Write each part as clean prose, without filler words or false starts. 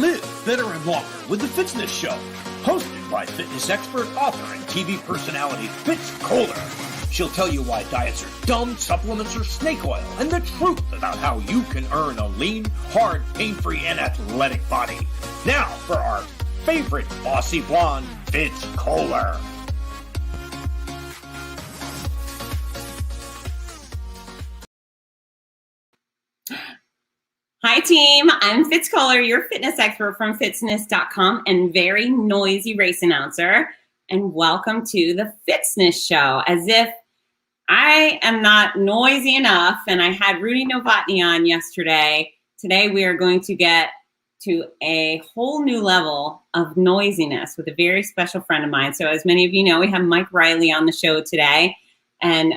Live fitter and longer with the Fitzness Show, hosted by fitness expert, author, and TV personality Fitz Kohler. She'll tell you why diets are dumb, supplements are snake oil, and the truth about how you can earn a lean, hard, pain-free, and athletic body. Now for our favorite bossy blonde, Fitz Kohler. Hi team, I'm Fitz Kohler, your fitness expert from Fitzness.com and very noisy race announcer. And welcome to the Fitzness Show. As if I am not noisy enough, and I had Rudy Novotny on yesterday. Today we are going to get to a whole new level of noisiness with a very special friend of mine. So as many of you know, we have Mike Reilly on the show today. And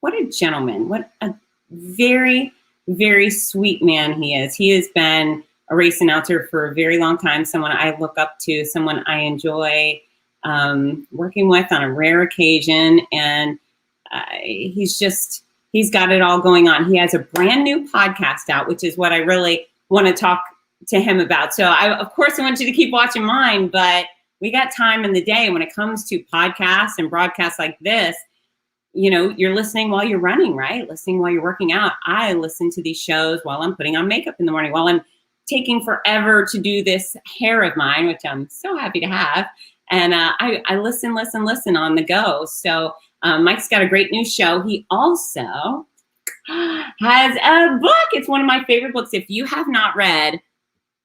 what a gentleman, what a very, very sweet man he is. He has been a race announcer for a very long time, someone I look up to, someone I enjoy working with on a rare occasion. And he's got it all going on. He has a brand new podcast out, which is what I really want to talk to him about. So of course I want you to keep watching mine, but we got time in the day when it comes to podcasts and broadcasts like this. You know, you're listening while you're running, right? Listening while you're working out. I listen to these shows while I'm putting on makeup in the morning, while I'm taking forever to do this hair of mine, which I'm so happy to have. And I listen on the go. So Mike's got a great new show. He also has a book. It's one of my favorite books. If you have not read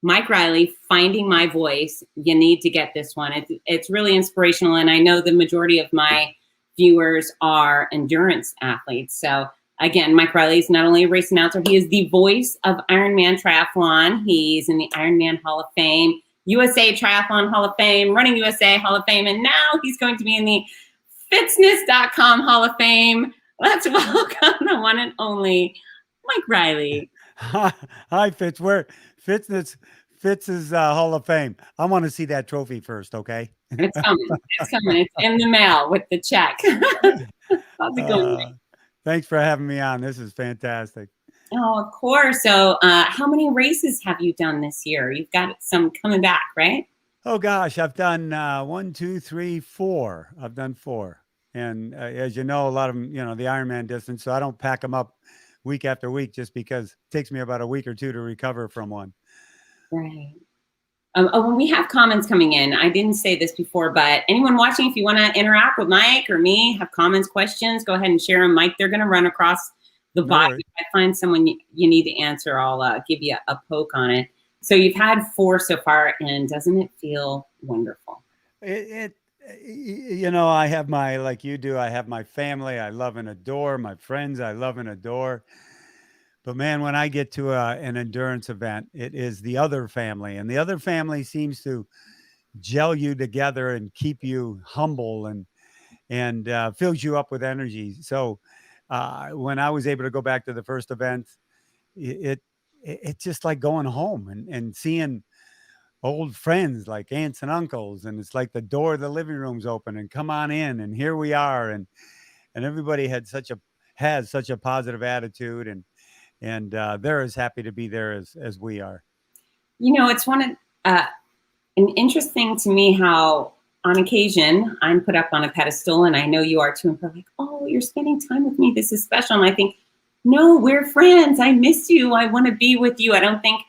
Mike Reilly, Finding My Voice, you need to get this one. It's really inspirational. And I know the majority of my viewers are endurance athletes. So again, Mike Reilly is not only a race announcer, he is the voice of Ironman Triathlon. He's in the Ironman Hall of Fame, USA Triathlon Hall of Fame, Running USA Hall of Fame, and now he's going to be in the Fitzness.com Hall of Fame. Let's welcome the one and only Mike Reilly. Hi, Fitz. We're Fitz's Hall of Fame. I want to see that trophy first, okay? It's coming. It's coming. It's in the mail with the check. How's it going? Thanks for having me on. This is fantastic. Oh, of course. So how many races have you done this year? You've got some coming back, right? Oh, gosh. I've done 1, 2, 3, 4. I've done 4. And as you know, a lot of them, the Ironman distance. So I don't pack them up week after week just because it takes me about a week or two to recover from one. Right. When we have comments coming in, I didn't say this before, but anyone watching, if you want to interact with Mike or me, have comments, questions, go ahead and share them. Mike, they're going to run across the bot. If I find someone you need to answer, I'll give you a poke on it. So you've had 4 so far, and doesn't it feel wonderful? I have like you do, I have my family I love and adore, my friends I love and adore. But man, when I get to an endurance event, it is the other family, and the other family seems to gel you together and keep you humble and fills you up with energy. So when I was able to go back to the first event, it's just like going home and seeing old friends like aunts and uncles, and it's like the door of the living room's open and come on in, and here we are, and everybody has such a positive attitude, and they're as happy to be there as we are. It's an interesting to me how on occasion I'm put up on a pedestal, and I know you are too, and they're like, oh, you're spending time with me, this is special. And I think, no, we're friends. I miss you. I want to be with you. I don't think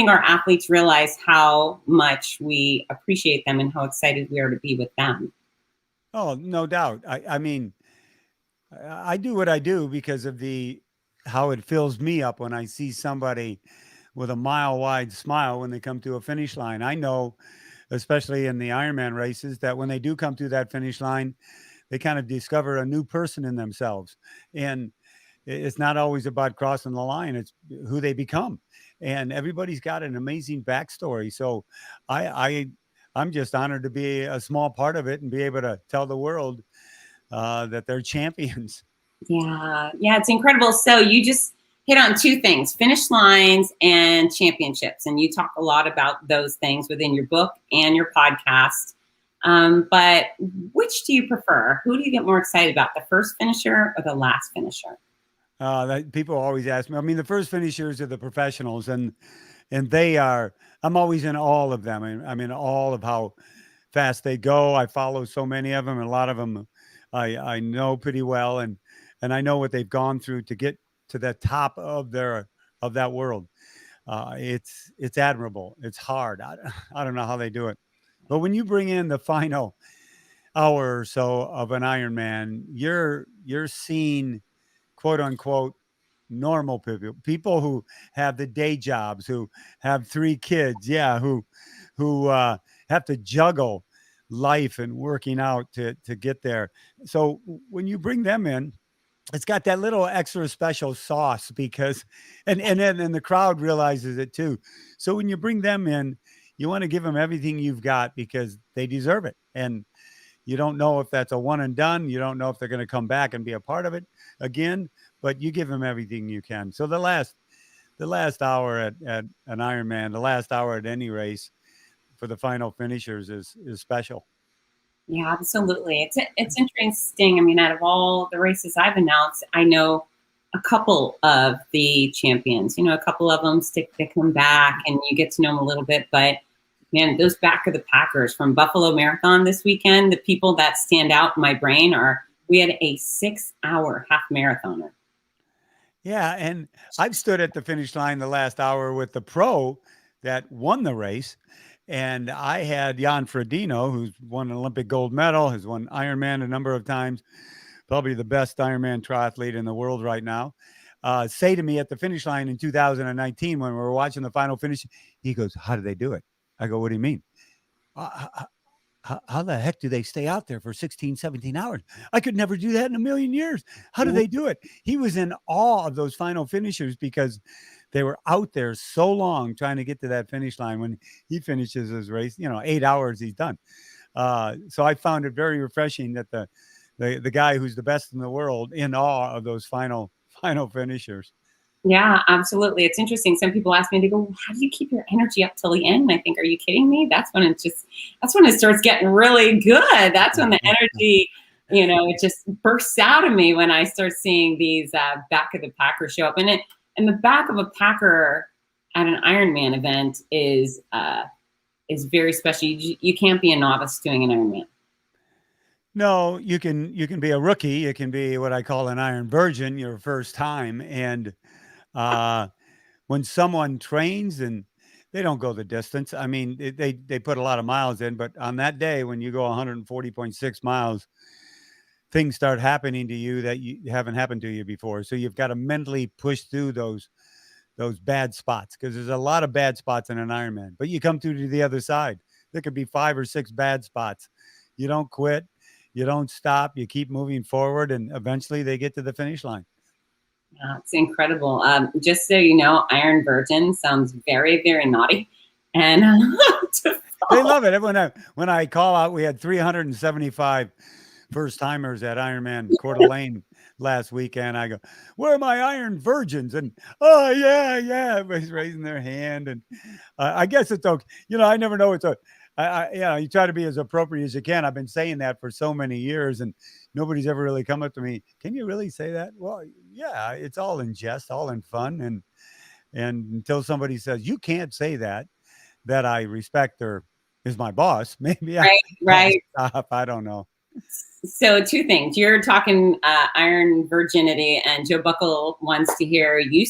our athletes realize how much we appreciate them and how excited we are to be with them. Oh, no doubt. I mean, I do what I do because of how it fills me up when I see somebody with a mile-wide smile when they come to a finish line. I know, especially in the Ironman races, that when they do come to that finish line, they kind of discover a new person in themselves. And it's not always about crossing the line. It's who they become. And everybody's got an amazing backstory. So I'm just honored to be a small part of it and be able to tell the world that they're champions. Yeah, it's incredible. So you just hit on 2 things, finish lines and championships. And you talk a lot about those things within your book and your podcast. But which do you prefer? Who do you get more excited about, the first finisher or the last finisher? That people always ask me. I mean, the first finishers are the professionals, and and they are. I'm always in awe of them. I'm in awe of how fast they go. I follow so many of them, and a lot of them I know pretty well, and I know what they've gone through to get to the top of that world. It's admirable. It's hard. I don't know how they do it, but when you bring in the final hour or so of an Ironman, you're seeing, quote unquote, normal people who have the day jobs, who have 3 kids, yeah, who have to juggle life and working out to get there. So when you bring them in, it's got that little extra special sauce because, and then the crowd realizes it too. So when you bring them in, you want to give them everything you've got because they deserve it. And you don't know if that's a one and done. You don't know if they're going to come back and be a part of it again, but you give them everything you can. So the last hour at an Ironman, the last hour at any race for the final finishers is special. Yeah, absolutely. It's interesting. I mean, out of all the races I've announced, I know a couple of the champions. You know, a couple of them they come back, and you get to know them a little bit. But man, those back of the packers from Buffalo Marathon this weekend, the people that stand out in my brain are. We had a 6-hour half marathoner. Yeah, and I've stood at the finish line the last hour with the pro that won the race. And I had Jan Frodeno, who's won an Olympic gold medal, has won Ironman a number of times, probably the best Ironman triathlete in the world right now, say to me at the finish line in 2019 when we were watching the final finish, he goes, "How do they do it?" I go, "What do you mean? How the heck do they stay out there for 16, 17 hours? I could never do that in a million years. How do they do it?" He was in awe of those final finishers because they were out there so long trying to get to that finish line. When he finishes his race, 8 hours, he's done. So I found it very refreshing that the guy who's the best in the world in awe of those final finishers. Yeah, absolutely. It's interesting. Some people ask me, they go, "How do you keep your energy up till the end?" And I think, are you kidding me? That's when it starts getting really good. That's when the energy, it just bursts out of me when I start seeing these back of the packer show up. And the back of a packer at an Ironman event is very special. You can't be a novice doing an Ironman. No, you can be a rookie. You can be what I call an Iron Virgin, your first time. And when someone trains and they don't go the distance, I mean, they put a lot of miles in, but on that day when you go 140.6 miles, things start happening to you that you haven't happened to you before. So you've got to mentally push through those bad spots, because there's a lot of bad spots in an Ironman, but you come through to the other side. There could be 5 or 6 bad spots. You don't quit. You don't stop. You keep moving forward, and eventually they get to the finish line. Yeah, it's incredible. Just so you know, Iron Virgin sounds very, very naughty. And they love it. Everyone, when I call out, we had 375 first timers at Ironman Coeur d'Alene last weekend. I go, "Where are my Iron Virgins?" And "Oh yeah, yeah," everybody's raising their hand. And I guess it's okay. I never know. You try to be as appropriate as you can. I've been saying that for so many years, and nobody's ever really come up to me. "Can you really say that?" Well, yeah, it's all in jest, all in fun. And until somebody says, "You can't say that," that I respect or is my boss, maybe right. I'll stop. I don't know. So 2 things. You're talking Iron Virginity, and Joe Buckle wants to hear, you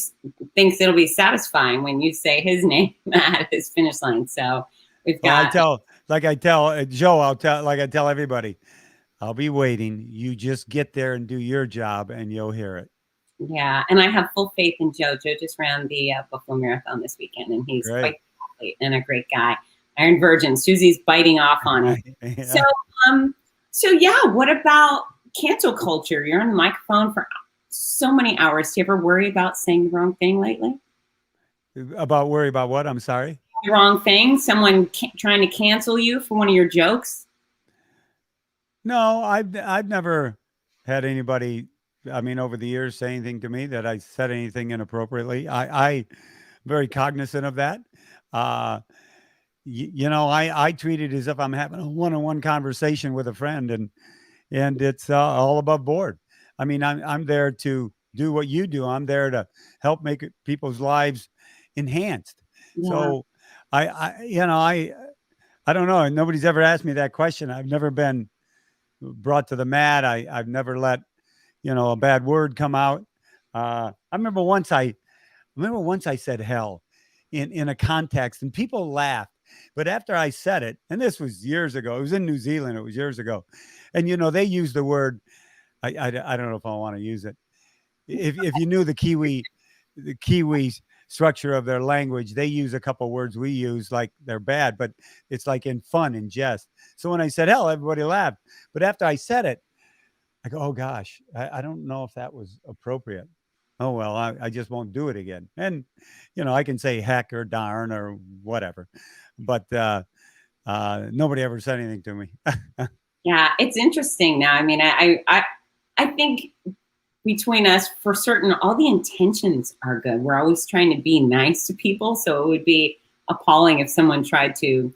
thinks it'll be satisfying when you say his name at his finish line. So we've got. I tell Joe, I tell everybody, I'll be waiting. You just get there and do your job, and you'll hear it. Yeah, and I have full faith in Joe. Joe just ran the Buffalo Marathon this weekend, and he's quite an athlete and a great guy. Iron Virgin. Susie's biting off on it. Yeah. So yeah, what about cancel culture? You're on the microphone for so many hours. Do you ever worry about saying the wrong thing lately? Worry about what? I'm sorry. The wrong thing? Someone trying to cancel you for one of your jokes? No, I've never had anybody, over the years, say anything to me that I said anything inappropriately. I'm very cognizant of that. I treat it as if I'm having a one-on-one conversation with a friend, and it's all above board. I mean, I'm there to do what you do. I'm there to help make people's lives enhanced. Yeah. So I don't know. Nobody's ever asked me that question. I've never been brought to the mat. I've never let, a bad word come out. I remember once I said hell in a context and people laughed. But after I said it, and this was years ago, it was in New Zealand. It was years ago. And, they use the word, I don't know if I want to use it. If you knew the Kiwi structure of their language, they use a couple words we use like they're bad, but it's like in fun and jest. So when I said hell, everybody laughed. But after I said it, I go, oh gosh, I don't know if that was appropriate. Oh, well, I just won't do it again. And, I can say heck or darn or whatever, but nobody ever said anything to me. Yeah, it's interesting now. I mean, I think between us, for certain, all the intentions are good. We're always trying to be nice to people. So it would be appalling if someone tried to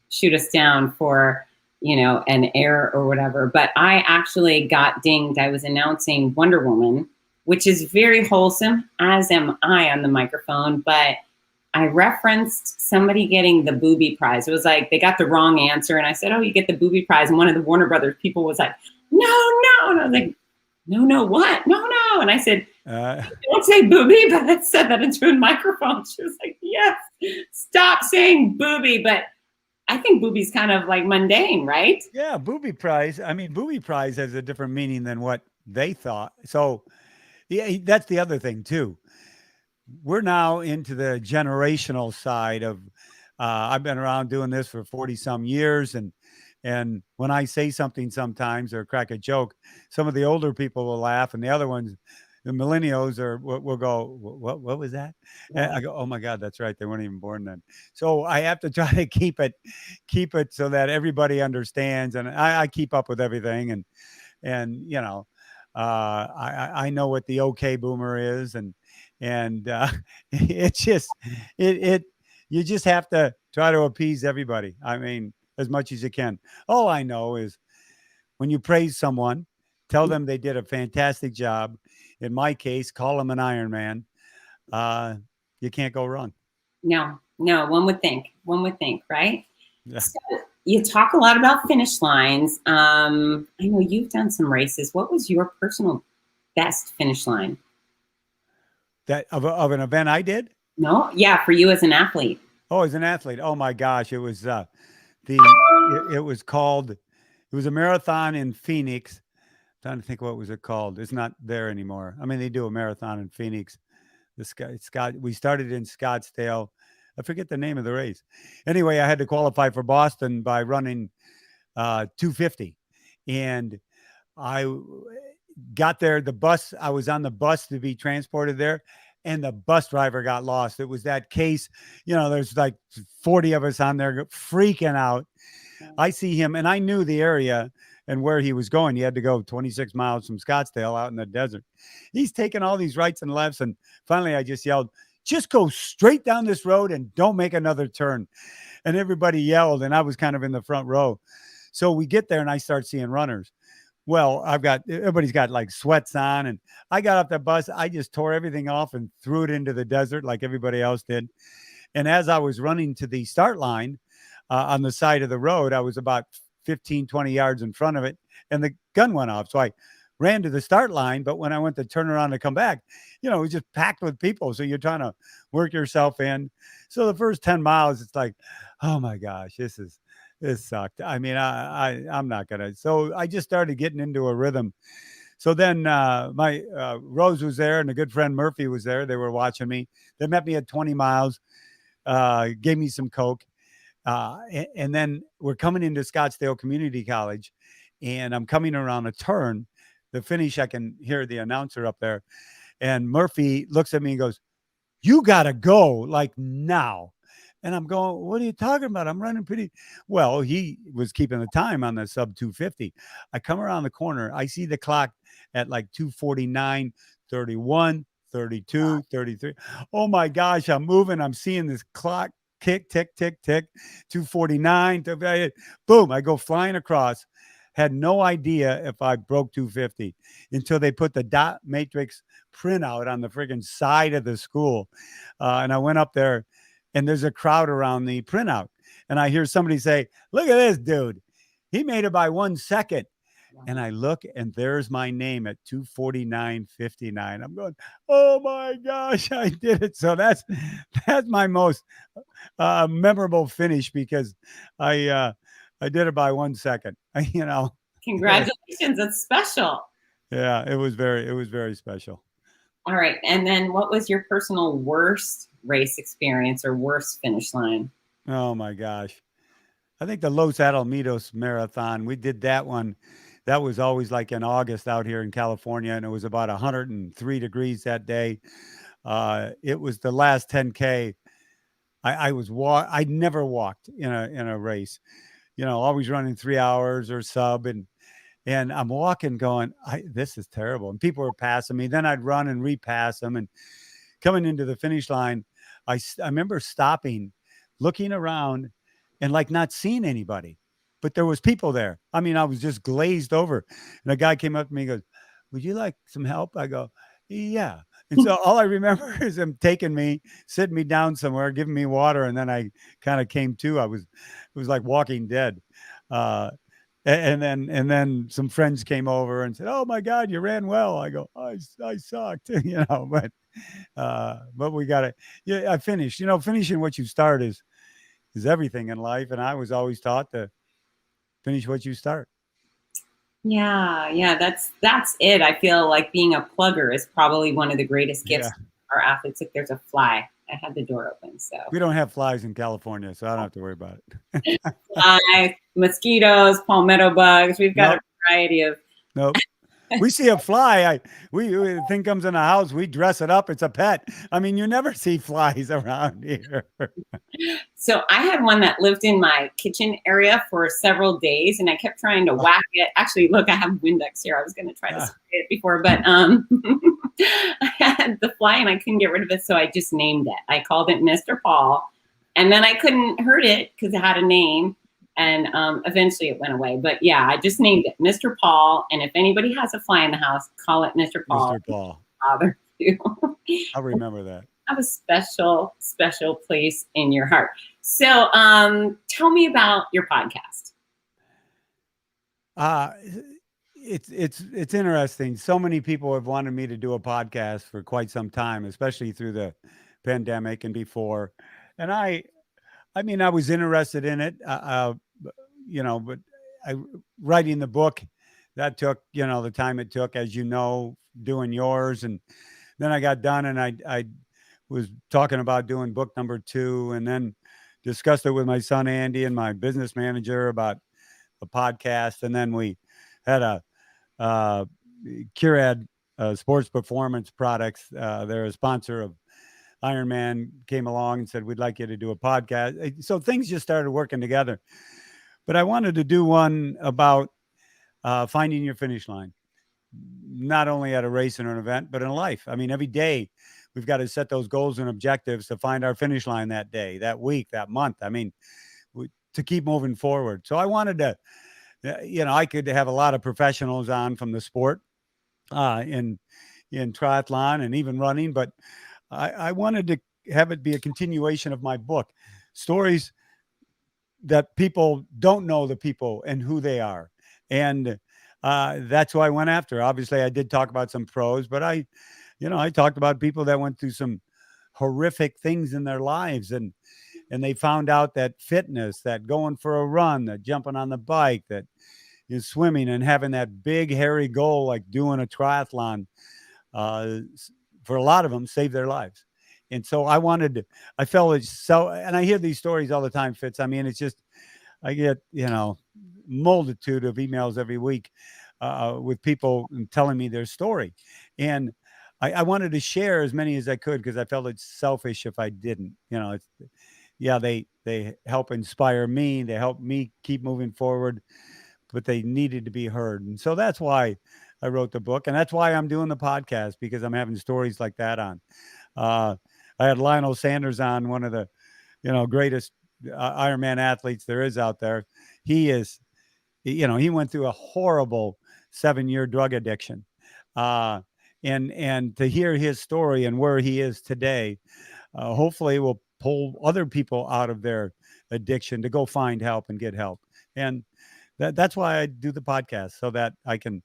shoot us down for, an error or whatever. But I actually got dinged. I was announcing Wonder Woman, which is very wholesome, as am I on the microphone. But I referenced somebody getting the booby prize. It was like they got the wrong answer. And I said, oh, you get the booby prize. And one of the Warner Brothers people was like, no. And I was like, no, what? No. And I said, don't say booby, but I said that into a microphone. She was like, yes, stop saying booby. But I think booby's kind of like mundane, right? Yeah, booby prize. I mean, booby prize has a different meaning than what they thought. So yeah, that's the other thing too. We're now into the generational side of, I've been around doing this for 40 some years. And when I say something sometimes or crack a joke, some of the older people will laugh and the other ones, the millennials will go, what was that? And I go, oh my God, that's right. They weren't even born then. So I have to try to keep it so that everybody understands. And I keep up with everything. And I know what the okay boomer is. And it's just, you just have to try to appease everybody. I mean, as much as you can. All I know is when you praise someone, tell them they did a fantastic job. In my case, call them an Ironman. You can't go wrong. No, one would think, right? Yeah. So you talk a lot about finish lines. I know you've done some races. What was your personal best finish line? That of an event I did? No, yeah, for you as an athlete. Oh, as an athlete. Oh my gosh, it was it was a marathon in Phoenix. I'm trying to think, what was it called? It's not there anymore. I mean, they do a marathon in Phoenix. We started in Scottsdale. I forget the name of the race. Anyway, I had to qualify for Boston by running 250, and I got there. I was on the bus to be transported there, and the bus driver got lost. It was that case, there's like 40 of us on there freaking out. I see him, and I knew the area and where he was going. He had to go 26 miles from Scottsdale out in the desert. He's taking all these rights and lefts, and finally I just yelled, just go straight down this road and don't make another turn. And everybody yelled, and I was kind of in the front row. So we get there, and I start seeing runners. Well, everybody's got like sweats on, and I got off the bus. I just tore everything off and threw it into the desert like everybody else did. And as I was running to the start line on the side of the road, I was about 15, 20 yards in front of it, and the gun went off. So I ran to the start line, but when I went to turn around to come back, it was just packed with people. So you're trying to work yourself in. So the first 10 miles, it's like, oh my gosh, this sucked. I mean, I'm not going to. So I just started getting into a rhythm. So then my Rose was there, and a good friend Murphy was there. They were watching me. They met me at 20 miles, gave me some Coke. And then we're coming into Scottsdale Community College, and I'm coming around a turn. The finish, I can hear the announcer up there. And Murphy looks at me and goes, you got to go like now. And I'm going, what are you talking about? I'm running pretty well. He was keeping the time on the sub 250. I come around the corner. I see the clock at like 2:49, 31, 32, 33. Oh my gosh, I'm moving. I'm seeing this clock tick, 2:49. Boom, I go flying across. Had no idea if I broke 250 until they put the dot matrix printout on the friggin' side of the school. And I went up there and there's a crowd around the printout. And I hear somebody say, "Look at this dude. He made it by 1 second." And I look, and there's my name at 2:49:59. I'm going, "Oh my gosh, I did it!" So that's my most memorable finish, because I did it by 1 second. Congratulations. That's special. Yeah, it was very special. All right. And then what was your personal worst race experience or worst finish line? Oh my gosh. I think the Los Alamitos Marathon, we did that one. That was always like in August out here in California, and it was about 103 degrees that day. It was the last 10K. I never walked in a race, always running 3 hours or sub, and I'm walking going, this is terrible. And people were passing me. Then I'd run and repass them. And coming into the finish line, I remember stopping, looking around, and like not seeing anybody, but there was people there. I mean, I was just glazed over. And a guy came up to me and goes, "Would you like some help?" I go, "Yeah." And so all I remember is him taking me, sitting me down somewhere, giving me water. And then I kind of came to. It was like Walking Dead. And then some friends came over and said, "Oh my God, you ran well." I go, I sucked, but we got it. Yeah, I finished. Finishing what you start is everything in life. And I was always taught to finish what you start. Yeah, that's it. I feel like being a plugger is probably one of the greatest gifts for our athletes. If there's a fly, I had the door open. So we don't have flies in California, so I don't have to worry about it. Flies, mosquitoes, palmetto bugs. We've got a variety of. Nope. We see a fly. The thing comes in the house. We dress it up. It's a pet. I mean, you never see flies around here. So I had one that lived in my kitchen area for several days, and I kept trying to whack it. Actually, look, I have Windex here. I was going to try to spray it before, but I had the fly and I couldn't get rid of it, so I just named it. I called it Mr. Paul, and then I couldn't hurt it because it had a name. And eventually it went away. But yeah, I just named it Mr. Paul. And if anybody has a fly in the house, call it Mr. Paul. Mr. Paul. Bother you. I'll remember that. Have a special, special place in your heart. So tell me about your podcast. It's interesting. So many people have wanted me to do a podcast for quite some time, especially through the pandemic and before. And I was interested in it. But writing the book, that took, the time it took, as doing yours. And then I got done, and I was talking about doing book number 2, and then discussed it with my son, Andy, and my business manager about a podcast. And then we had a Curad Sports Performance Products. They're a sponsor of IRONMAN, came along and said, "We'd like you to do a podcast." So things just started working together. But I wanted to do one about finding your finish line, not only at a race or an event, but in life. I mean, every day we've got to set those goals and objectives to find our finish line that day, that week, that month. I mean, to keep moving forward. So I wanted to, I could have a lot of professionals on from the sport in triathlon and even running, but I wanted to have it be a continuation of my book, stories that people don't know the people and who they are. And that's who I went after. Obviously, I did talk about some pros, but I talked about people that went through some horrific things in their lives. And they found out that fitness, that going for a run, that jumping on the bike, that is swimming, and having that big, hairy goal like doing a triathlon, for a lot of them, saved their lives. And so I felt it's so, and I hear these stories all the time, Fitz. I mean, it's just, I get, multitude of emails every week with people telling me their story. And I wanted to share as many as I could, because I felt it's selfish if I didn't. They help inspire me. They help me keep moving forward, but they needed to be heard. And so that's why I wrote the book, and that's why I'm doing the podcast, because I'm having stories like that on. I had Lionel Sanders on, one of the, greatest Ironman athletes there is out there. He is, he went through a horrible 7-year drug addiction. And to hear his story and where he is today, hopefully will pull other people out of their addiction to go find help and get help. And that's why I do the podcast, so that I can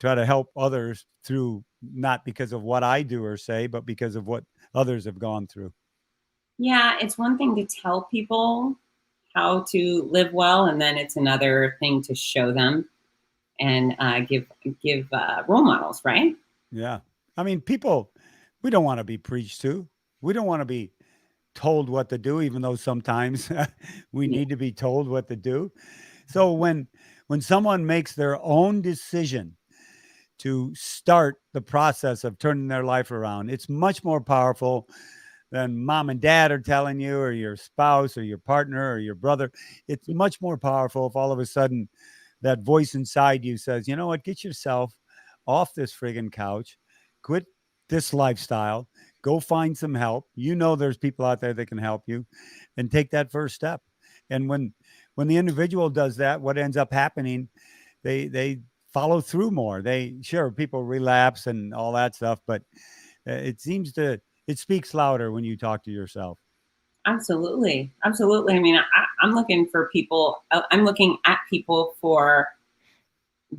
try to help others through, not because of what I do or say, but because of what others have gone through. Yeah, it's one thing to tell people how to live well, and then it's another thing to show them and give role models, right? Yeah. I mean, people, we don't want to be preached to. We don't want to be told what to do, even though sometimes we need to be told what to do. So when someone makes their own decision to start the process of turning their life around, it's much more powerful than mom and dad are telling you, or your spouse or your partner or your brother. It's much more powerful if all of a sudden that voice inside you says, you know what, get yourself off this friggin' couch, quit this lifestyle, go find some help. You know, there's people out there that can help you, and take that first step. And when the individual does that, what ends up happening, they follow through more. People relapse and all that stuff, but it speaks louder when you talk to yourself. Absolutely. Absolutely. I mean, I'm looking for people. I'm looking at people for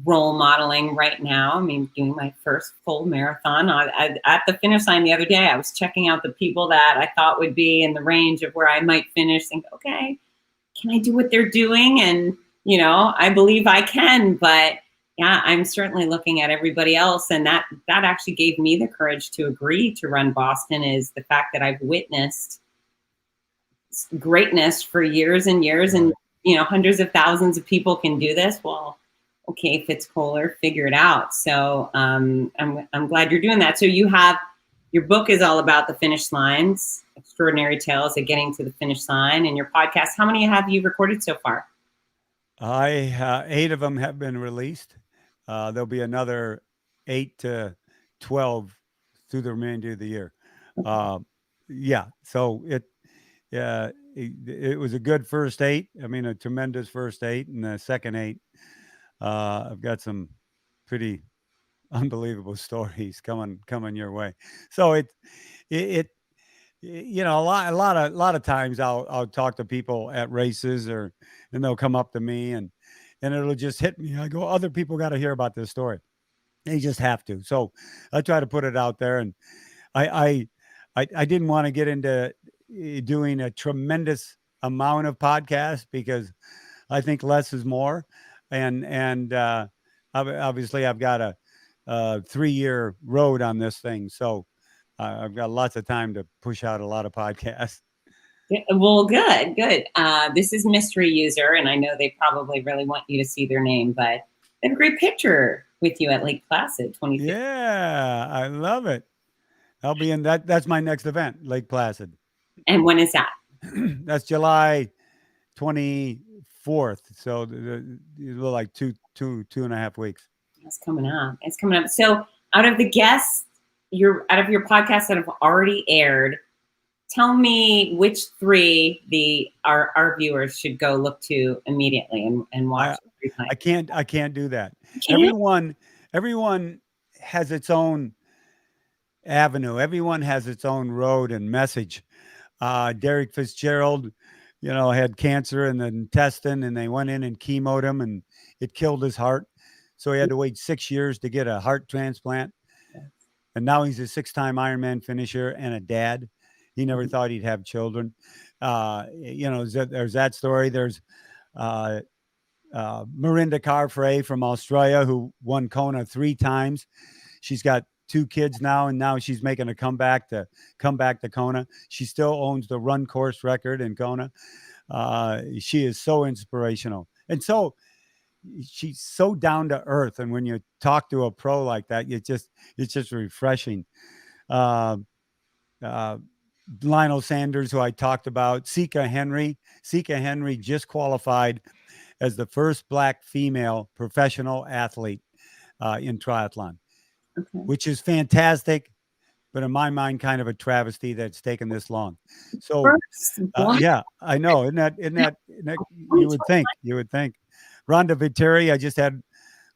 role modeling right now. I mean, doing my first full marathon. At the finish line the other day, I was checking out the people that I thought would be in the range of where I might finish, think, okay, can I do what they're doing? And, I believe I can, but yeah, I'm certainly looking at everybody else. And that actually gave me the courage to agree to run Boston, is the fact that I've witnessed greatness for years and years, and hundreds of thousands of people can do this. Well, okay, Fitz Kohler, figure it out. So I'm glad you're doing that. So your book is all about the finish lines, extraordinary tales of getting to the finish line, and your podcast. How many have you recorded so far? 8 of them have been released. There'll be another 8 to 12 through the remainder of the year. Yeah. So it was a good first 8. I mean, a tremendous first 8, and the second 8, I've got some pretty unbelievable stories coming your way. So a lot of times I'll talk to people at races, and they'll come up to me and it'll just hit me. I go, other people got to hear about this story. They just have to. So I try to put it out there, and I didn't want to get into doing a tremendous amount of podcasts, because I think less is more. And obviously I've got a 3-year road on this thing. So I've got lots of time to push out a lot of podcasts. Well, good. This is Mystery User, and I know they probably really want you to see their name, but they have a great picture with you at Lake Placid 2015. Yeah, I love it. I'll be in that. That's my next event, Lake Placid. And when is that? That's July 24th. So like two and a half weeks. It's coming up. So out of the guests, out of your podcasts that have already aired, tell me which 3 our viewers should go look to immediately and watch. I can't do that. Can't? Everyone has its own avenue. Everyone has its own road and message. Derek Fitzgerald, had cancer in the intestine, and they went in and chemoed him, and it killed his heart. So he had to wait 6 years to get a heart transplant. And now he's a 6-time Ironman finisher and a dad. He never thought he'd have children. There's that story. There's Mirinda Carfrae from Australia, who won Kona 3 times. She's got 2 kids now, and now she's making a comeback to Kona. She still owns the run course record in Kona. She is so inspirational. And so she's so down to earth. And when you talk to a pro like that, it's just refreshing. Lionel Sanders, who I talked about, Sika Henry just qualified as the first Black female professional athlete in triathlon, which is fantastic, but in my mind, kind of a travesty that it's taken this long. So, yeah, I know. Isn't that you would think. Rhonda Viteri, I just had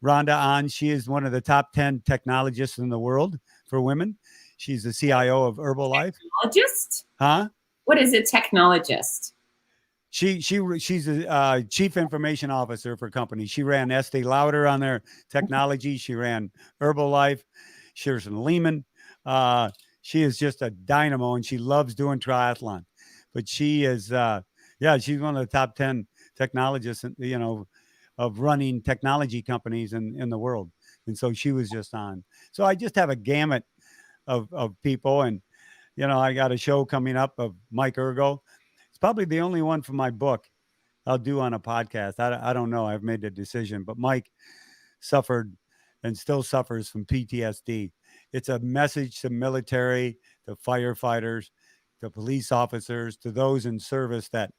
Rhonda on. She is one of the top 10 technologists in the world for women. She's the CIO of Herbalife. Technologist? Huh? What is a technologist? She's a chief information officer for companies. She ran Estee Lauder on their technology. She ran Herbalife, Shearson Lehman. She is just a dynamo, and she loves doing triathlon. But she is, she's one of the top 10 technologists, of running technology companies in the world. And so she was just on. So I just have a gamut of people, and I got a show coming up of Mike Ergo. It's probably the only one from my book I'll do on a podcast. I don't know. I've made the decision, but Mike suffered and still suffers from PTSD. It's a message to military, to firefighters, to police officers, to those in service that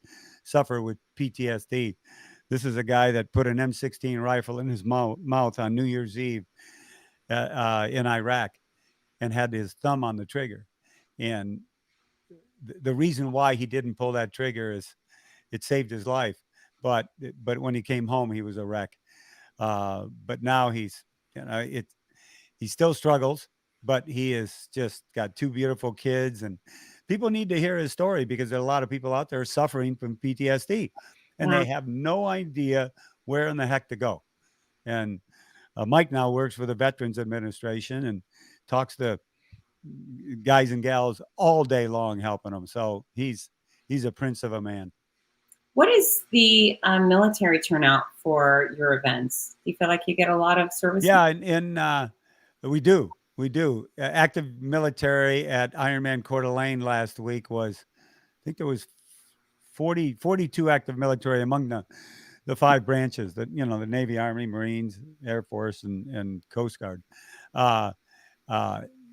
suffer with PTSD. This is a guy that put an M16 rifle in his mouth on New Year's Eve in Iraq and had his thumb on the trigger. And the reason why he didn't pull that trigger is it saved his life. But when he came home, he was a wreck. But now he still struggles, but he has just got 2 beautiful kids, and people need to hear his story because there are a lot of people out there suffering from PTSD, and they have no idea where in the heck to go. And Mike now works for the Veterans Administration and talks to guys and gals all day long helping them. So he's a prince of a man. What is the military turnout for your events? Do you feel like you get a lot of service? Yeah, and we do. Active military at Ironman Coeur d'Alene last week was, I think there was 42 active military among the 5 branches, the Navy, Army, Marines, Air Force, and Coast Guard.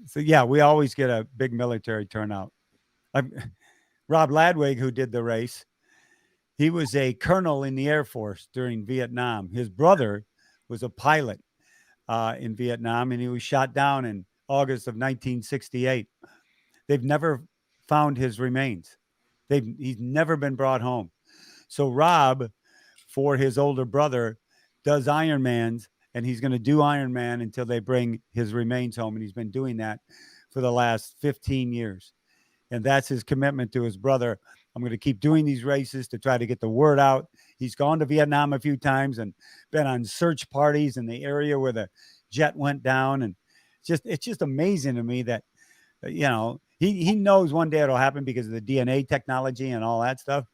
So yeah, we always get a big military turnout. Rob Ladwig, who did the race, he was a colonel in the Air Force during Vietnam. His brother was a pilot in Vietnam, and he was shot down in August of 1968. They've never found his remains. He's never been brought home. So Rob, for his older brother, does Ironmans, and he's going to do Ironman until they bring his remains home. And he's been doing that for the last 15 years. And that's his commitment to his brother. I'm going to keep doing these races to try to get the word out. He's gone to Vietnam a few times and been on search parties in the area where the jet went down. And it's just amazing to me that, he knows one day it'll happen because of the DNA technology and all that stuff.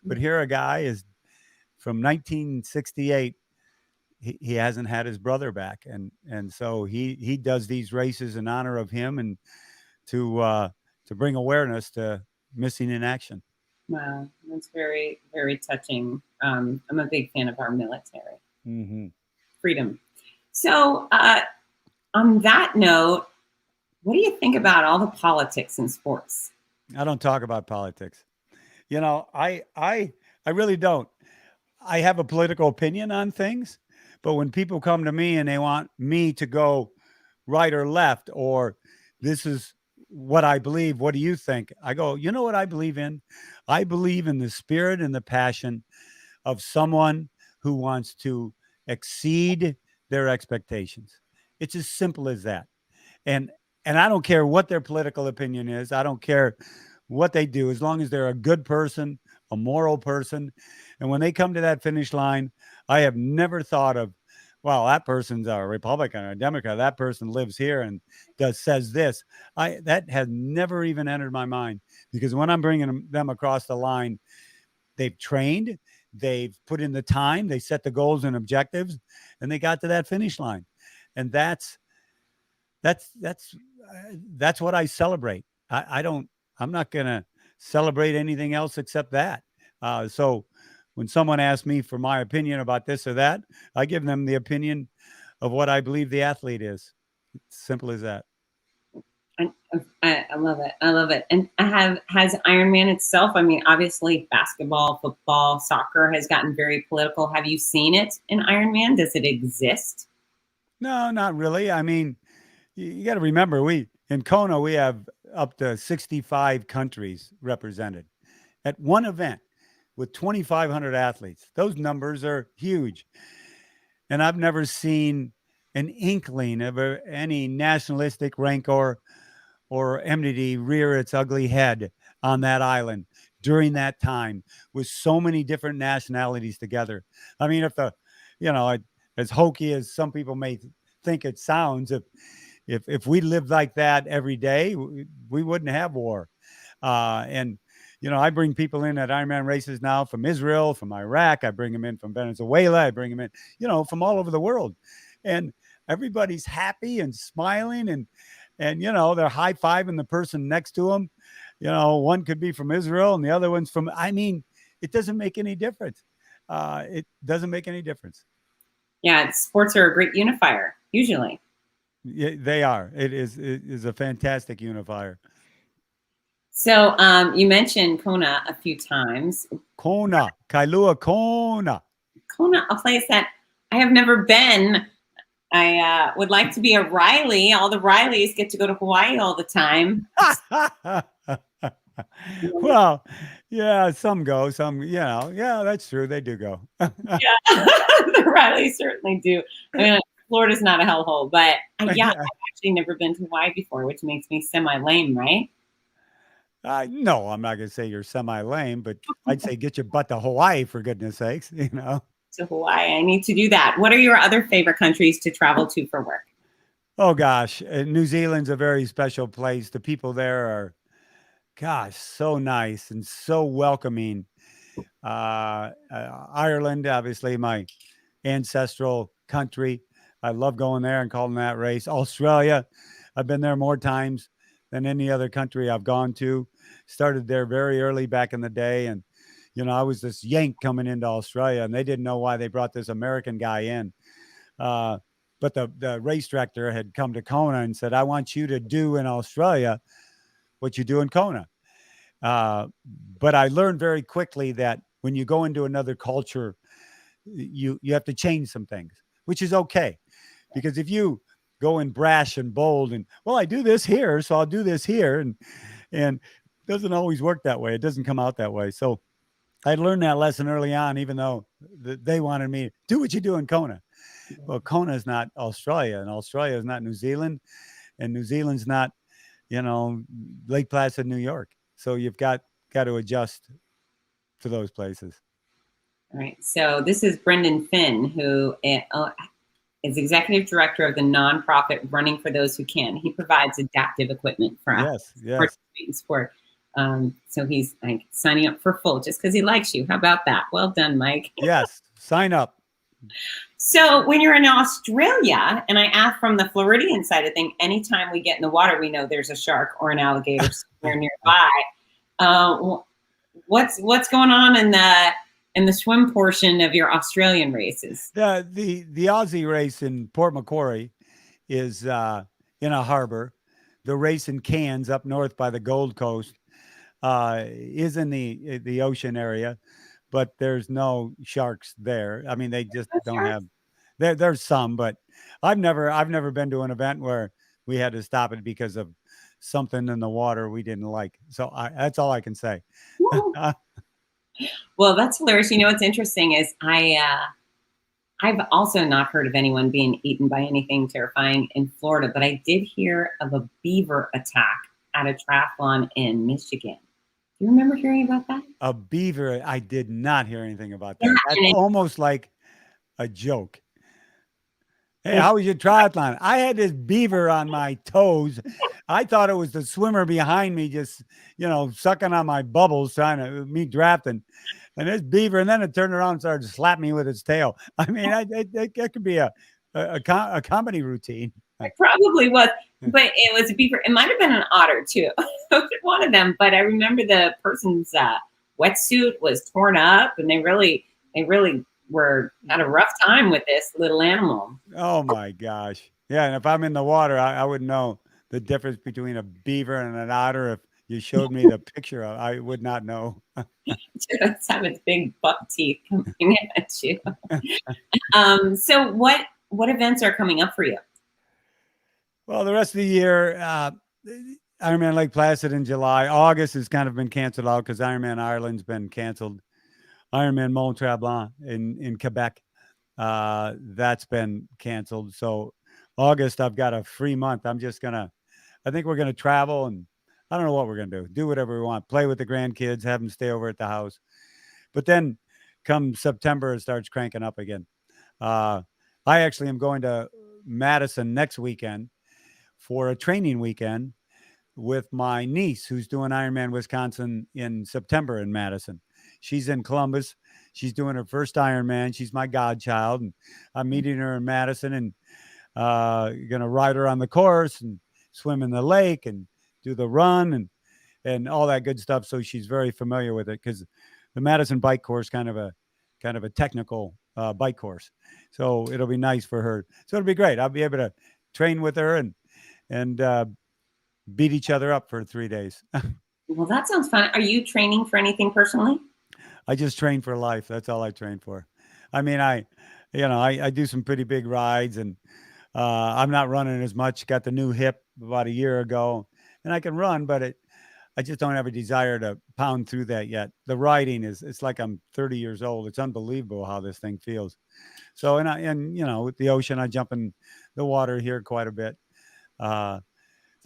But here a guy is from 1968. He hasn't had his brother back. And so he does these races in honor of him and to bring awareness to missing in action. Wow, that's very, very touching. I'm a big fan of our military. Mm-hmm. Freedom. So on that note, what do you think about all the politics in sports? I don't talk about politics. I really don't. I have a political opinion on things, but when people come to me and they want me to go right or left, or this is what I believe, what do you think? I go, you know what I believe in? I believe in the spirit and the passion of someone who wants to exceed their expectations. It's as simple as that. And I don't care what their political opinion is. I don't care what they do, as long as they're a good person, a moral person. And when they come to that finish line, I have never thought of, well, that person's a Republican or a Democrat. That person lives here and says this. That has never even entered my mind, because when I'm bringing them across the line, they've trained, they've put in the time, they set the goals and objectives, and they got to that finish line. And that's what I celebrate. I'm not going to celebrate anything else except that. So when someone asks me for my opinion about this or that, I give them the of what I believe the athlete is. It's simple as that. I love it. I love it. And has Ironman itself, I mean, obviously basketball, football, soccer has gotten very political. Have you seen it in Ironman? Does it exist? No, not really. I mean, you got to remember, in Kona, we have up to 65 countries represented at one event with 2,500 athletes. Those numbers are huge. And I've never seen an inkling of any nationalistic rancor or enmity rear its ugly head on that island during that time with so many different nationalities together. I mean, if the, as hokey as some people may think it sounds, if we lived like that every day, we wouldn't have war. And I bring people in at Ironman races now from Israel, from Iraq. I bring them in from Venezuela. I bring them in, from all over the world, and everybody's happy and smiling, and they're high fiving the person next to them. One could be from Israel and the other one's from. I mean, it doesn't make any difference. It doesn't make any difference. Yeah, sports are a great unifier usually. Yeah, they are. It is a fantastic unifier. So you mentioned Kona a few times. Kona, Kailua Kona. Kona, a place that I have never been. I would like to be a Reilly. All the Reileys get to go to Hawaii all the time. Well, yeah, some go, some, yeah, that's true. They do go. Yeah, the Reileys certainly do. I mean, Florida's not a hellhole, but yeah, I've actually never been to Hawaii before, which makes me semi-lame, right? No, I'm not going to say you're semi-lame, but I'd say get your butt to Hawaii, for goodness sakes, To Hawaii, I need to do that. What are your other favorite countries to travel to for work? Oh, gosh. New Zealand's a very special place. The people there are, gosh, so nice and so welcoming. Ireland, obviously, my ancestral country. I love going there and calling that race. Australia, I've been there more times than any other country I've gone to. Started there very early back in the day. And, I was this Yank coming into Australia, and they didn't know why they brought this American guy in. But the race director had come to Kona and said, I want you to do in Australia what you do in Kona. But I learned very quickly that when you go into another culture, you have to change some things, which is okay. Because if you go in brash and bold and, well, I do this here, so I'll do this here. And it doesn't always work that way. It doesn't come out that way. So I learned that lesson early on, even though they wanted me to do what you do in Kona. Well, Kona is not Australia, and Australia is not New Zealand, and New Zealand's not, Lake Placid, New York. So you've got to adjust to those places. All right. So this is Brendan Finn, who is executive director of the nonprofit Running for Those Who Can. He provides adaptive equipment for sport. So he's like signing up for full just because he likes you. How about that? Well done, Mike. Yes, sign up. So when you're in Australia, and I ask from the Floridian side of things, anytime we get in the water, we know there's a shark or an alligator somewhere nearby. What's going on in the swim portion of your Australian races? The Aussie race in Port Macquarie is in a harbor. The race in Cairns up north by the Gold Coast is in the ocean area, but there's no sharks there. I mean, they just don't have. There's some, but I've never been to an event where we had to stop it because of something in the water we didn't like. So that's all I can say. Well, that's hilarious. What's interesting is I've also not heard of anyone being eaten by anything terrifying in Florida, but I did hear of a beaver attack at a triathlon in Michigan. Do you remember hearing about that? A beaver? I did not hear anything about that. Yeah, that's almost like a joke. Hey, how was your triathlon? I had this beaver on my toes. I thought it was the swimmer behind me just, sucking on my bubbles, trying to me drafting. And this beaver, and then it turned around and started to slap me with its tail. I mean, that could be a comedy routine. It probably was, but it was a beaver. It might have been an otter too. One of them, but I remember the person's wetsuit was torn up, and they really were had a rough time with this little animal. Oh my gosh. Yeah. And if I'm in the water, I would know the difference between a beaver and an otter. If you showed me the picture, I would not know. It's have its big buck teeth coming at you. So what events are coming up for you? Well, the rest of the year, Ironman Lake Placid in July. August has kind of been canceled out because Ironman Ireland's been canceled. Ironman Mont Tremblant in Quebec, that's been canceled. So August, I've got a free month. I think we're going to travel and I don't know what we're going to do. Do whatever we want. Play with the grandkids, have them stay over at the house. But then come September, it starts cranking up again. I actually am going to Madison next weekend for a training weekend with my niece who's doing Ironman Wisconsin in September in Madison. She's in Columbus. She's doing her first Ironman. She's my godchild, and I'm meeting her in Madison and going to ride her on the course and swim in the lake and do the run and all that good stuff. So she's very familiar with it because the Madison bike course kind of a technical bike course. So it'll be nice for her. So it'll be great. I'll be able to train with her and beat each other up for 3 days. Well, that sounds fun. Are you training for anything personally? I just train for life. That's all I train for. I mean, I do some pretty big rides, and I'm not running as much. Got the new hip about a year ago, and I can run, but I just don't have a desire to pound through that yet. The riding it's like I'm 30 years old. It's unbelievable how this thing feels. So, and with the ocean, I jump in the water here quite a bit. I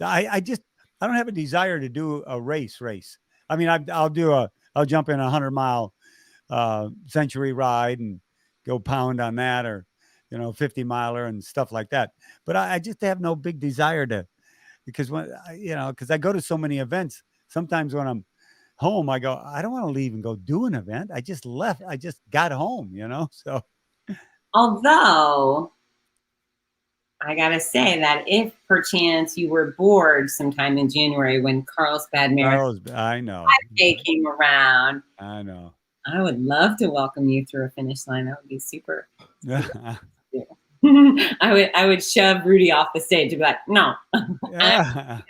don't have a desire to do a race. I mean, I'll jump in a 100-mile century ride and go pound on that, or 50-miler and stuff like that. But I just have no big desire to, because because I go to so many events. Sometimes when I'm home, I go, I don't want to leave and go do an event. I just left. I just got home, So, although I gotta say that if perchance you were bored sometime in January when Carlsbad Marathon I know 5K came around, I know. I would love to welcome you through a finish line. That would be super. I would shove Rudy off the stage and be like, no. Yeah.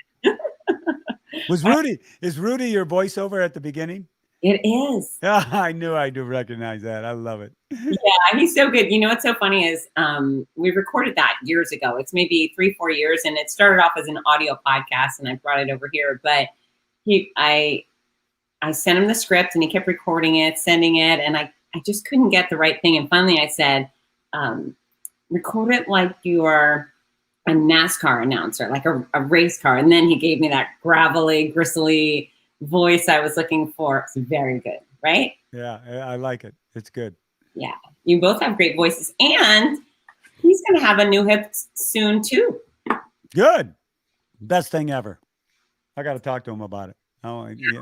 Is Rudy your voiceover at the beginning? It is. Yeah, I knew I do recognize that. I love it. Yeah, he's so good. What's so funny is we recorded that years ago. It's maybe 3-4 years, and it started off as an audio podcast, and I brought it over here. But I sent him the script, and he kept recording it, sending it, and I just couldn't get the right thing. And finally, I said, record it like you are a NASCAR announcer, like a race car. And then he gave me that gravelly, gristly voice I was looking for. It's very good, right? Yeah, I like it. It's good. Yeah, you both have great voices, and he's going to have a new hip soon too. Good, best thing ever. I got to talk to him about it. Oh, yeah.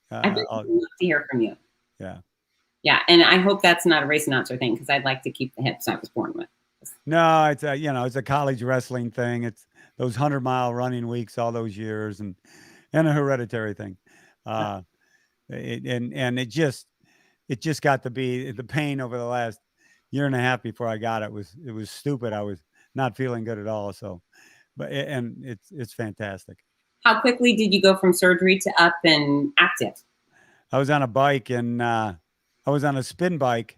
I'd love to hear from you. Yeah, and I hope that's not a race announcer thing, because I'd like to keep the hips I was born with. No, it's a college wrestling thing. It's those 100-mile running weeks all those years, and a hereditary thing. It just got to be the pain over the last year and a half before I got it was stupid. I was not feeling good at all. So, it's fantastic. How quickly did you go from surgery to up and active? I was on a bike, and I was on a spin bike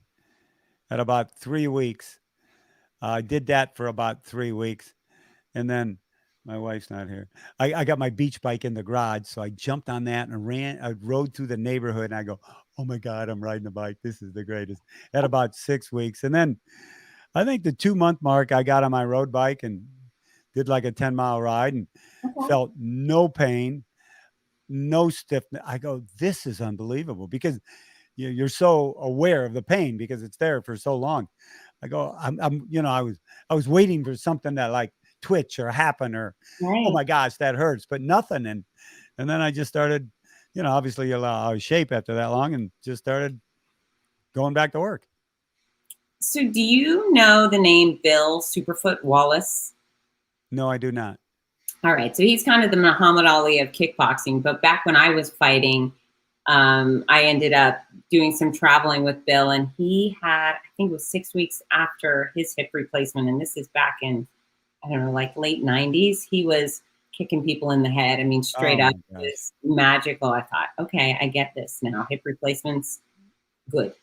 at about 3 weeks. I did that for about 3 weeks, and then my wife's not here. I got my beach bike in the garage, so I jumped on that and I rode through the neighborhood, and I go, oh my God, I'm riding a bike. This is the greatest. At about 6 weeks. And then I think the 2-month mark, I got on my road bike and did like a 10-mile ride and felt no pain, no stiffness. I go, this is unbelievable, because you're so aware of the pain because it's there for so long. I go, I was waiting for something that like twitch or happen or, right. Oh my gosh, that hurts, but nothing. And then I just started, obviously you're out of shape after that long, and just started going back to work. So do you know the name Bill Superfoot Wallace? No, I do not. All right. So he's kind of the Muhammad Ali of kickboxing. But back when I was fighting, I ended up doing some traveling with Bill, and he had, I think it was 6 weeks after his hip replacement. And this is back in, I don't know, like late 90s. He was kicking people in the head. I mean, straight up. It was magical. I thought, okay, I get this now. Hip replacements, good.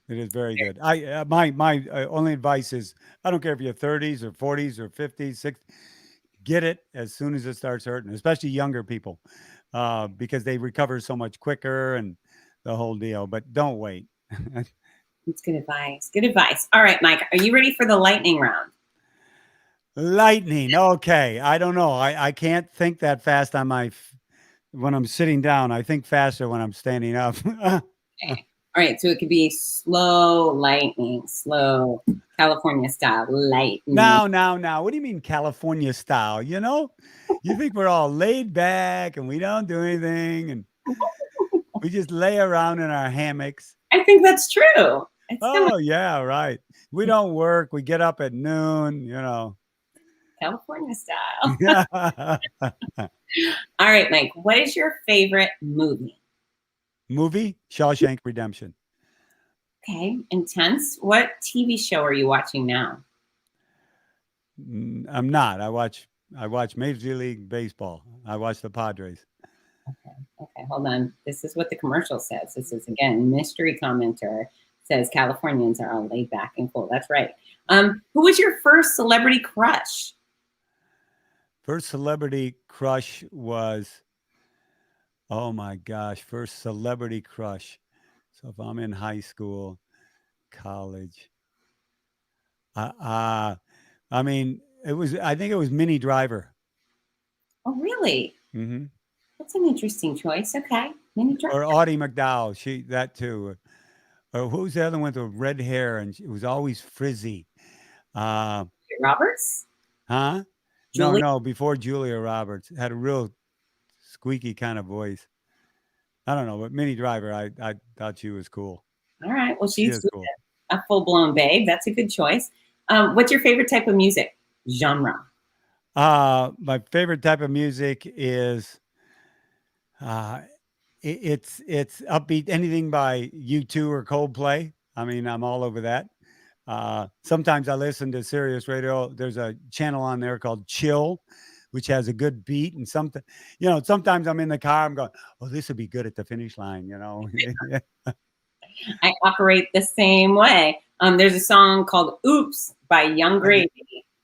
It is very good. My only advice is, I don't care if you're 30s or 40s or 50s, 60s, get it as soon as it starts hurting, especially younger people, because they recover so much quicker and the whole deal. But don't wait. It's good advice. Good advice. All right, Mike, are you ready for the lightning round? Lightning. Okay. I don't know. I can't think that fast on when I'm sitting down. I think faster when I'm standing up. Okay. All right. So it could be slow lightning, slow California style lightning. Now. What do you mean California style? You think we're all laid back and we don't do anything and we just lay around in our hammocks. I think that's true. It's Oh, yeah, right. We don't work. We get up at noon, California style. All right, Mike, what is your favorite movie? Movie? Shawshank Redemption. Okay, intense. What TV show are you watching now? I'm not. I watch Major League Baseball. I watch the Padres. Okay, hold on. This is what the commercial says. This is, again, mystery commenter says Californians are all laid back and cool. That's right. Who was your first celebrity crush? First celebrity crush was, oh my gosh, first celebrity crush. So if I'm in high school, college, I think it was Minnie Driver. Oh, really? Mm-hmm. That's an interesting choice. Okay. Minnie Driver. Or Audie McDowell. That too. Or who's the other one with the red hair and it was always frizzy? Roberts? Huh? Julie? No, before Julia Roberts. Had a real squeaky kind of voice. I don't know, but Minnie Driver, I thought she was cool. All right. Well, she's cool. A full-blown babe. That's a good choice. What's your favorite type of music? Genre? My favorite type of music is it's upbeat. Anything by U2 or Coldplay. I mean, I'm all over that. Sometimes I listen to Sirius Radio. There's a channel on there called Chill, which has a good beat. And sometimes I'm in the car. I'm going, oh, this would be good at the finish line. I operate the same way. There's a song called "Oops" by Young Gravy.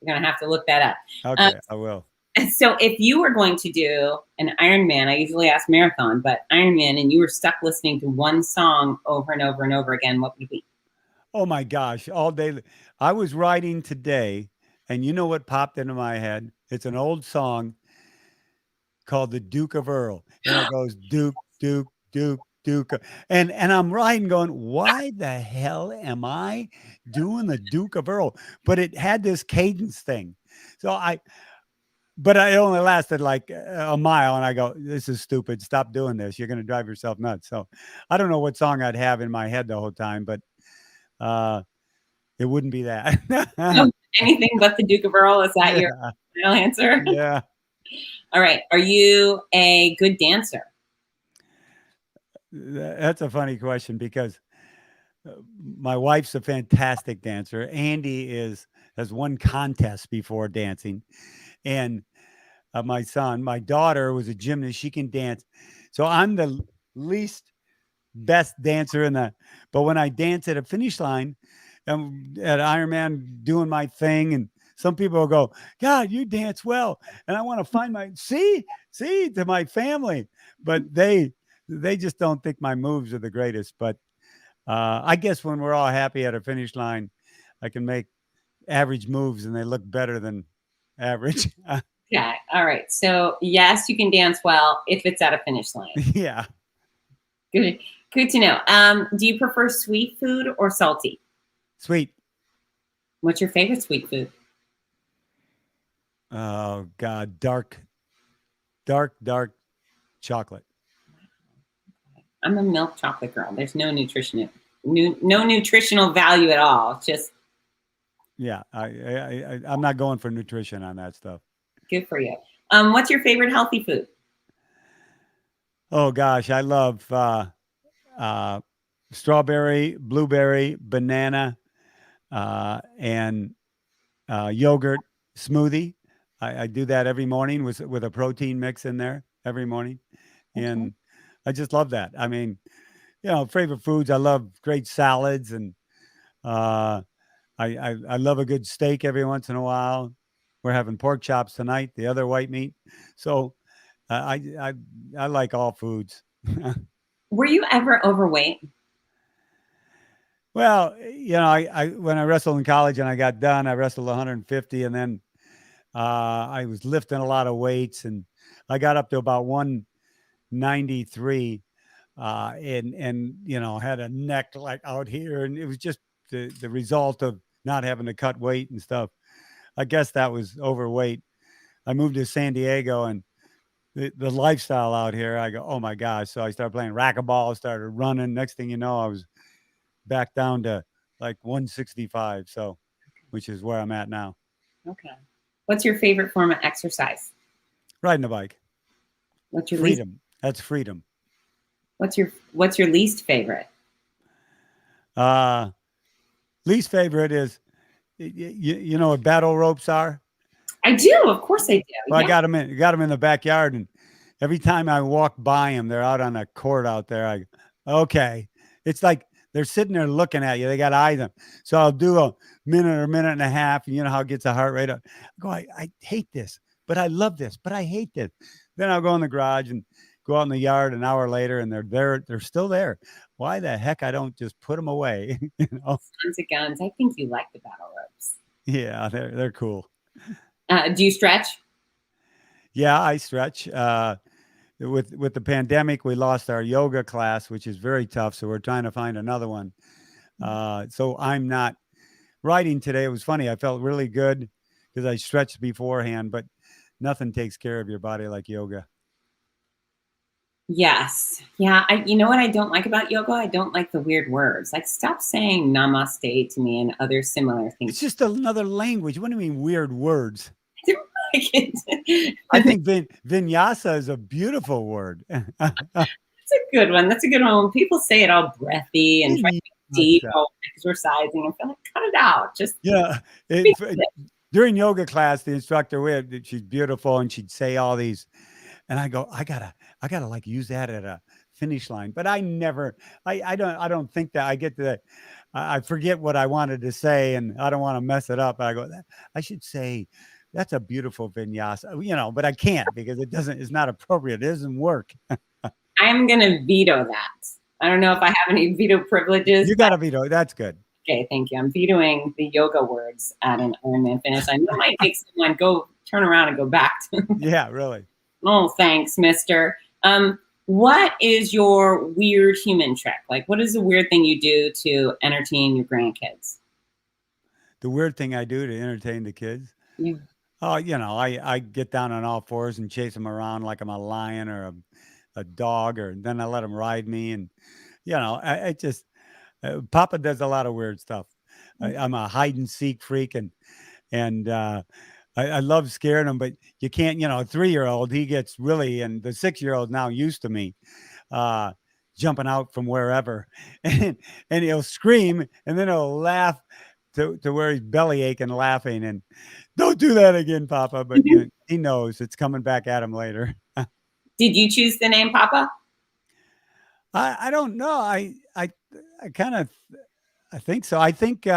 You're gonna have to look that up. Okay, I will. So if you were going to do an Ironman, I usually ask marathon, but Ironman, and you were stuck listening to one song over and over and over again, what would it be? Oh my gosh, all day. I was writing today, and you know what popped into my head? It's an old song called The Duke of Earl. And it goes, Duke, Duke, Duke, Duke. And I'm writing going, why the hell am I doing the Duke of Earl? But it had this cadence thing. But I only lasted like a mile, and I go, this is stupid. Stop doing this. You're going to drive yourself nuts. So I don't know what song I'd have in my head the whole time, but it wouldn't be that. Anything but the Duke of Earl. Is that your final answer? Yeah. All right. Are you a good dancer? That's a funny question because my wife's a fantastic dancer. Andy has won contests before dancing. And my daughter was a gymnast. She can dance. So I'm the least best dancer but when I dance at a finish line, I'm at Ironman doing my thing, and some people will go, God, you dance well. And I want to find see to my family, but they just don't think my moves are the greatest. But I guess when we're all happy at a finish line, I can make average moves and they look better than average. Yeah. All right. So yes, you can dance well if it's at a finish line. Yeah. Good to know. Do you prefer sweet food or salty? Sweet. What's your favorite sweet food? Oh God, dark chocolate. I'm a milk chocolate girl. There's no nutritional value at all. Just yeah, I'm not going for nutrition on that stuff. Good for you. What's your favorite healthy food? Oh gosh, I love strawberry, blueberry, banana, and yogurt smoothie. I do that every morning with a protein mix in there every morning. Okay. And I just love that. I mean, favorite foods. I love great salads, and I love a good steak every once in a while. We're having pork chops tonight, the other white meat. So I like all foods. Were you ever overweight? Well, I when I wrestled in college and I got done, I wrestled 150, and then I was lifting a lot of weights, and I got up to about 193, and had a neck like out here, and it was just the result of not having to cut weight and stuff. I guess that was overweight. I moved to San Diego, and the lifestyle out here, I go, oh my gosh. So I started playing racquetball, started running. Next thing you know, I was back down to like 165. So, which is where I'm at now. Okay. What's your favorite form of exercise? Riding a bike. What's your freedom? That's freedom. What's your least favorite? Least favorite is, you know what battle ropes are? I do. Of course I do. Well, yeah. I got them in the backyard, and every time I walk by them, they're out on a court out there. Okay. It's like they're sitting there looking at you. They got eyes on them. So I'll do a minute or minute and a half, and you know how it gets the heart rate up. I go, I hate this, but I love this, but I hate this. Then I'll go in the garage and go out in the yard an hour later, and they're still there. Why the heck I don't just put them away? Tons of guns. I think you like the battle ropes. Yeah, they're cool. Do you stretch? Yeah, I stretch. With the pandemic, we lost our yoga class, which is very tough. So we're trying to find another one. So I'm not riding today. It was funny. I felt really good because I stretched beforehand, but nothing takes care of your body like yoga. Yes. Yeah. You know what I don't like about yoga? I don't like the weird words. Like, stop saying namaste to me and other similar things. It's just another language. What do you mean weird words? I don't like it. I think vinyasa is a beautiful word. That's a good one. That's a good one. When people say it all breathy and try to be deep, exercising, I feel like, cut it out. Just during yoga class, the instructor, she's beautiful, and she'd say all these, and I go, I gotta like use that at a finish line. But I don't think that I get to that. I forget what I wanted to say, and I don't want to mess it up. I go, I should say, that's a beautiful vinyasa, but I can't because it's not appropriate. It doesn't work. I'm going to veto that. I don't know if I have any veto privileges. You got to veto. That's good. Okay, thank you. I'm vetoing the yoga words at an Ironman finish. I know it might make someone go turn around and go back to. Yeah, really. Oh, thanks, mister. What is your weird human trick? Like, what is the weird thing you do to entertain your grandkids? The weird thing I do to entertain the kids? Yeah. Oh, I get down on all fours and chase them around like I'm a lion or a dog, or then I let them ride me. And, I just, Papa does a lot of weird stuff. I'm a hide and seek freak, and I love scaring them, but you can't, a 3-year-old, he gets really, and the 6-year-old now used to me, jumping out from wherever, and he'll scream, and then he'll laugh to where he's belly aching laughing, and don't do that again, Papa. But he knows it's coming back at him later. Did you choose the name Papa? I don't know. I kind of, I think so. I think,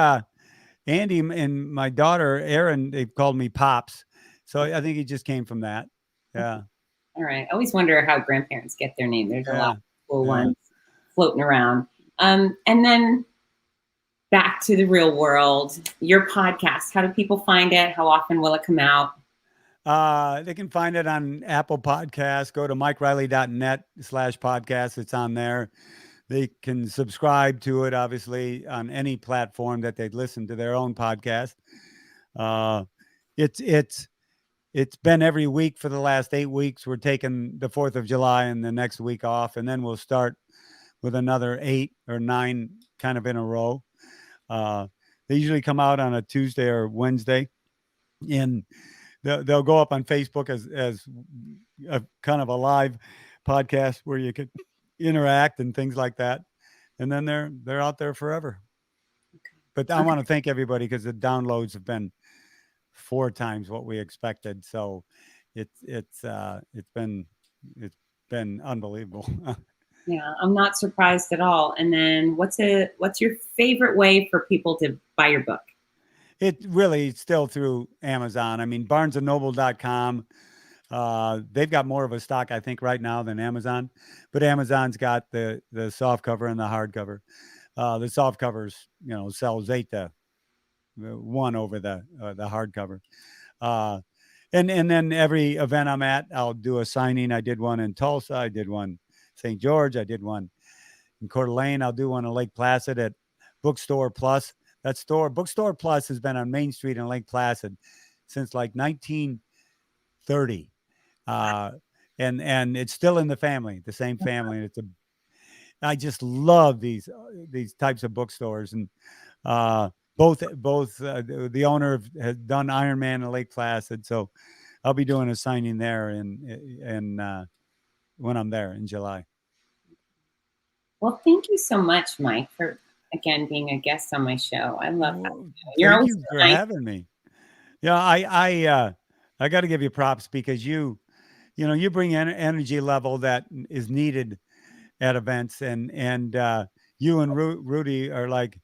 Andy and my daughter, Erin, they've called me Pops. So I think it just came from that. Yeah. All right. I always wonder how grandparents get their name. There's a lot of cool ones floating around. And then back to the real world, your podcast, how do people find it? How often will it come out? They can find it on Apple Podcasts. Go to mikereilly.net/podcast. It's on there. They can subscribe to it, obviously, on any platform that they'd listen to their own podcast. It's been every week for the last 8 weeks. We're taking the 4th of July and the next week off, and then we'll start with another 8 or 9 kind of in a row. They usually come out on a Tuesday or Wednesday, and they'll go up on Facebook as a kind of a live podcast where you could interact and things like that, and then they're out there forever. But I want to thank everybody because the downloads have been 4 times what we expected, so it's been unbelievable. Yeah, I'm not surprised at all. And then what's your favorite way for people to buy your book? It really still through Amazon. I mean, barnesandnoble.com. They've got more of a stock, I think, right now than Amazon, but Amazon's got the soft cover and the hardcover. The soft covers, sells 8 to 1 over the hardcover. And then every event I'm at, I'll do a signing. I did one in Tulsa. I did one St. George. I did one in Coeur d'Alene. I'll do one in Lake Placid at Bookstore Plus. Bookstore Plus has been on Main Street in Lake Placid since like 1930. And it's still in the family, the same family. And I just love these types of bookstores. And both the owner has done IRONMAN in Lake Placid. So I'll be doing a signing there in when I'm there in July. Well, thank you so much, Mike, for again being a guest on my show. I love that. Thank you for having me. Yeah, I got to give you props because you bring an energy level that is needed at events, and you and Rudy are like,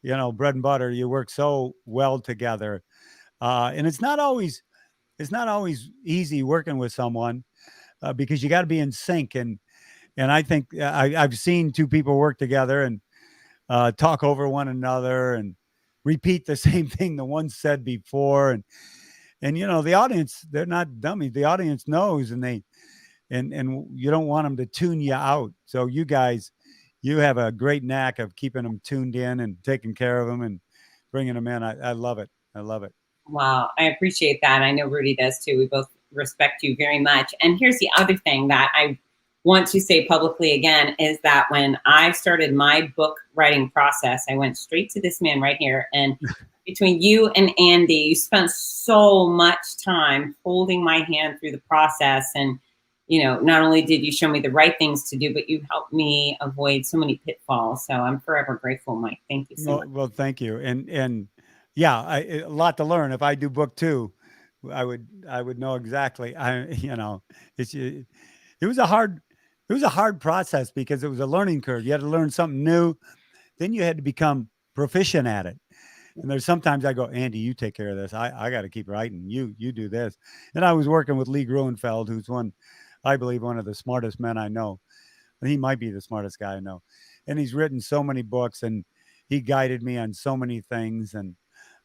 bread and butter. You work so well together, and it's not always easy working with someone because you got to be in sync. And I think I've seen two people work together and talk over one another and repeat the same thing the one said before. And the audience, they're not dummies. The audience knows, and you don't want them to tune you out. So you guys, you have a great knack of keeping them tuned in and taking care of them and bringing them in. I love it. I love it. Wow. I appreciate that. I know Rudy does too. We both respect you very much. And here's the other thing that I want to say publicly again is that when I started my book writing process, I went straight to this man right here. And between you and Andy, you spent so much time holding my hand through the process. And, not only did you show me the right things to do, but you helped me avoid so many pitfalls. So I'm forever grateful, Mike. Thank you so much. Well, thank you. And yeah, a lot to learn. If I do book 2, I would know exactly. It was a hard process because it was a learning curve. You had to learn something new. Then you had to become proficient at it. And there's sometimes I go, Andy, you take care of this. I got to keep writing. You do this. And I was working with Lee Gruenfeld, who's I believe one of the smartest men I know. And he might be the smartest guy I know. And he's written so many books and he guided me on so many things. And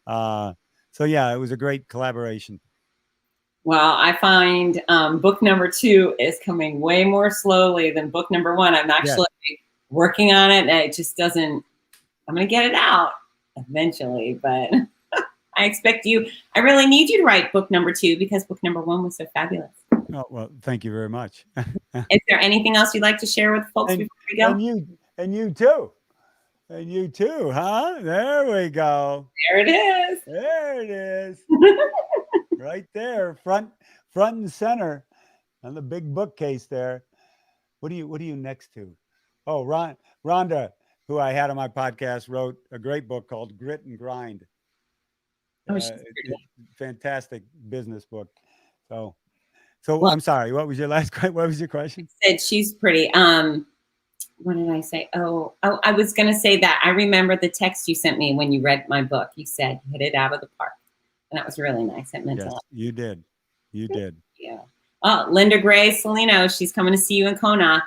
so, yeah, it was a great collaboration. Well, I find book number 2 is coming way more slowly than book number 1. I'm actually working on it. And it just doesn't, I'm going to get it out eventually, but I expect I really need you to write book number 2 because book number 1 was so fabulous. Oh, well, thank you very much. Is there anything else you'd like to share with folks before we go? And you too. And you too, huh? There we go. There it is. There it is. Right there, front and center on the big bookcase there. What are you next to? Oh, Rhonda, who I had on my podcast, wrote a great book called Grit and Grind. Fantastic business book. So well, I'm sorry. What was your last question? What was your question? I said she's pretty. What did I say? Oh, I was going to say that I remember the text you sent me when you read my book. You said you hit it out of the park. And that was really nice. It meant a lot. You did. You did. Yeah. Oh, Linda Gray Salino. She's coming to see you in Kona.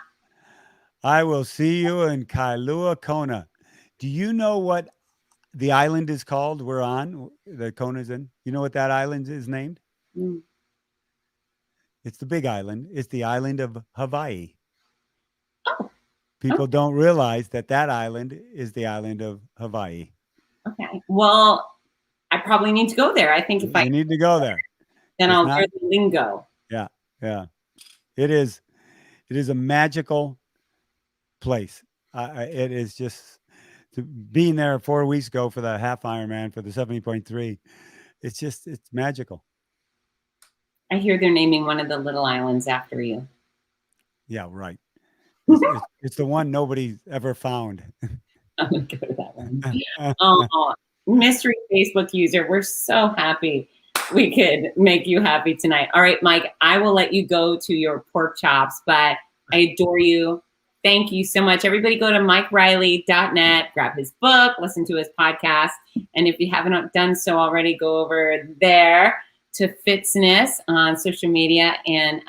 I will see you in Kailua, Kona. Do you know what the island is called we're on, the Kona's in? You know what that island is named? Mm. It's the big island. It's the island of Hawaii. Oh. People don't realize that island is the island of Hawaii. Okay. Well, I probably need to go there. I think if I need to go there, then I'll learn the lingo. Yeah. Yeah. It is a magical place. It is just being there 4 weeks ago for the half Ironman for the 70.3. It's magical. I hear they're naming one of the little islands after you. Yeah, right. It's the one nobody's ever found. I'm going to go to that one. Oh, mystery Facebook user. We're so happy we could make you happy tonight. All right, Mike, I will let you go to your pork chops, but I adore you. Thank you so much. Everybody go to MikeReilly.net, grab his book, listen to his podcast. And if you haven't done so already, go over there to Fitzness on social media. And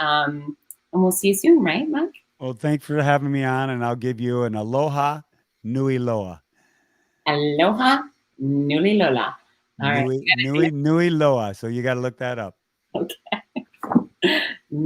we'll see you soon, right, Mike? Well, thanks for having me on. And I'll give you an aloha nui loa. Aloha nui lola. All right. Nui loa. So you got to look that up. Okay.